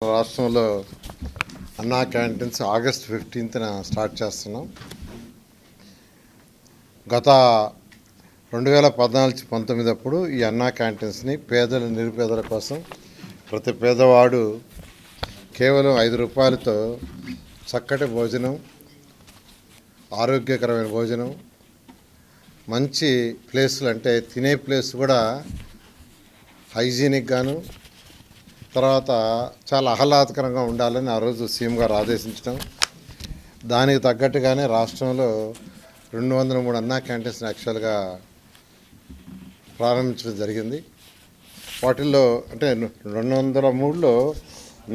రాష్ట్రంలో అన్నా canteens August 15న start చేస్తున్నాం. గత 2014-19 అప్పుడు ఈ అన్నా క్యాంటీన్స్ని పేదల నిరుపేదల కోసం ప్రతి పేదవాడు కేవలం 5 రూపాయలతో చక్కటి భోజనం, ఆరోగ్యకరమైన భోజనం, మంచి ప్లేసులు అంటే తినే ప్లేస్ కూడా హైజీనిక్ గాను, తర్వాత చాలా ఆహ్లాదకరంగా ఉండాలని ఆ రోజు సీఎం గారు ఆదేశించడం, దానికి తగ్గట్టుగానే రాష్ట్రంలో 203 అన్నా క్యాంటీన్స్ యాక్చువల్గా ప్రారంభించడం జరిగింది. వాటిల్లో అంటే 203లో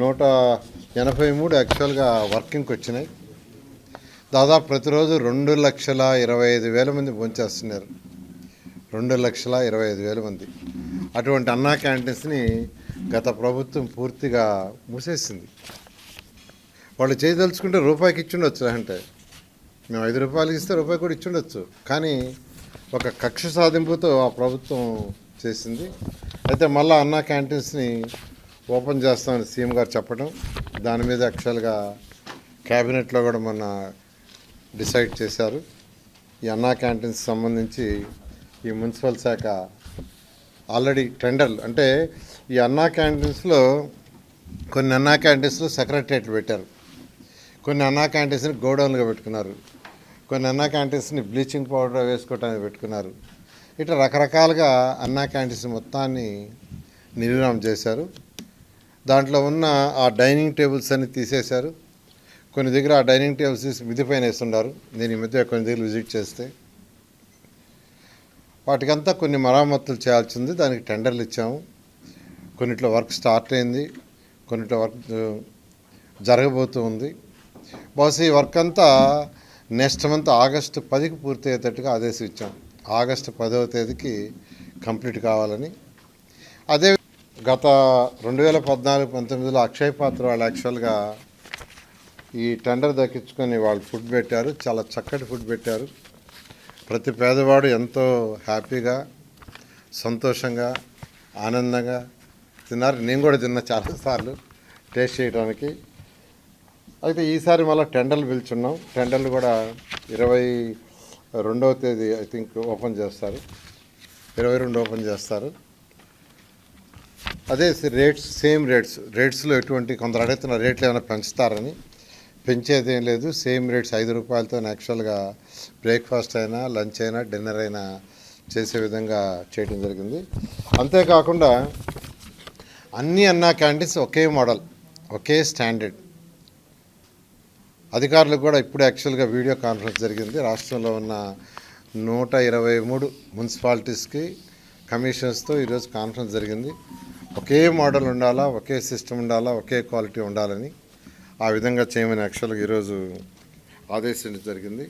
183 యాక్చువల్గా వర్కింగ్కి వచ్చినాయి. దాదాపు ప్రతిరోజు 2,25,000 మంది భోంచేస్తున్నారు. 2,25,000 మంది. అటువంటి అన్నా క్యాంటీన్స్ని గత ప్రభుత్వం పూర్తిగా మూసేసింది. వాళ్ళు చేయదలుచుకుంటే రూపాయికి ఇచ్చుండొచ్చు, అంటే మేము 5 రూపాయలకి ఇస్తే రూపాయి కూడా ఇచ్చుండొచ్చు. కానీ ఒక కక్ష సాధింపుతో ఆ ప్రభుత్వం చేసింది. అయితే మళ్ళీ అన్నా క్యాంటీన్స్ని ఓపెన్ చేస్తామని సీఎం గారు చెప్పడం, దాని మీద యాక్చువల్గా క్యాబినెట్లో కూడా మొన్న డిసైడ్ చేశారు. ఈ అన్నా క్యాంటీన్స్ సంబంధించి ఈ మున్సిపల్ శాఖ ఆల్రెడీ టెండర్లు, అంటే ఈ అన్నా క్యాంటీన్స్లో కొన్ని అన్నా క్యాంటీన్స్లో సెక్రటరియట్లు పెట్టారు, కొన్ని అన్నా క్యాంటీన్స్ని గోడౌన్లుగా పెట్టుకున్నారు, కొన్ని అన్నా క్యాంటీన్స్ని బ్లీచింగ్ పౌడర్ వేసుకోవటానికి పెట్టుకున్నారు. ఇట్లా రకరకాలుగా అన్నా క్యాంటీన్స్ మొత్తాన్ని నిర్వీర్యం చేశారు. దాంట్లో ఉన్న ఆ డైనింగ్ టేబుల్స్ అన్ని తీసేశారు. కొన్ని దగ్గర ఆ డైనింగ్ టేబుల్స్ తీసి మిద్ది పైన వేస్తున్నారు. నేను ఈ మధ్య కొన్ని దగ్గర విజిట్ చేస్తే వాటికంతా కొన్ని మరామతులు చేయాల్సింది. దానికి టెండర్లు ఇచ్చాము. కొన్నిట్లో వర్క్ స్టార్ట్ అయింది, కొన్నిట్లో వర్క్ జరగబోతూ ఉంది. బహుశా ఈ వర్క్ అంతా నెక్స్ట్ మంత్ ఆగస్టు 10కి పూర్తి అయ్యేటట్టుగా ఆదేశం ఇచ్చాం. ఆగస్టు 10వ తేదీకి కంప్లీట్ కావాలని. అదే గత 2014-19లో అక్షయ్ పాత్ర వాళ్ళు యాక్చువల్గా ఈ టెండర్ దక్కించుకొని వాళ్ళు ఫుడ్ పెట్టారు. చాలా చక్కటి ఫుడ్ పెట్టారు. ప్రతి పేదవాడు ఎంతో హ్యాపీగా, సంతోషంగా, ఆనందంగా తిన్నారు. నేను కూడా తిన్నా చాలాసార్లు టేస్ట్ చేయడానికి. అయితే ఈసారి మళ్ళీ టెండర్లు పిలుచున్నాం. టెండర్లు కూడా 22వ తేదీ ఐ థింక్ ఓపెన్ చేస్తారు, 22 ఓపెన్ చేస్తారు. అదే రేట్స్ సేమ్ రేట్స్లో ఎటువంటి కొందరు అడుగుతున్న రేట్లు ఏమైనా పెంచుతారని. పెంచేది ఏం లేదు, సేమ్ రేట్స్ 5 రూపాయలతో యాక్చువల్గా బ్రేక్ఫాస్ట్ అయినా, లంచ్ అయినా, డిన్నర్ అయినా చేసే విధంగా చేయడం జరిగింది. అంతేకాకుండా అన్ని అన్నా క్యాంటీన్స్ ఒకే మోడల్, ఒకే స్టాండర్డ్. అధికారులకు కూడా ఇప్పుడు యాక్చువల్గా వీడియో కాన్ఫరెన్స్ జరిగింది. రాష్ట్రంలో ఉన్న 123 మున్సిపాలిటీస్కి కమిషనర్స్తో ఈరోజు కాన్ఫరెన్స్ జరిగింది. ఒకే మోడల్ ఉండాలా, ఒకే సిస్టమ్ ఉండాలా, ఒకే క్వాలిటీ ఉండాలని ఆ విధంగా చేయమని యాక్చువల్గా ఈరోజు ఆదేశించడం జరిగింది.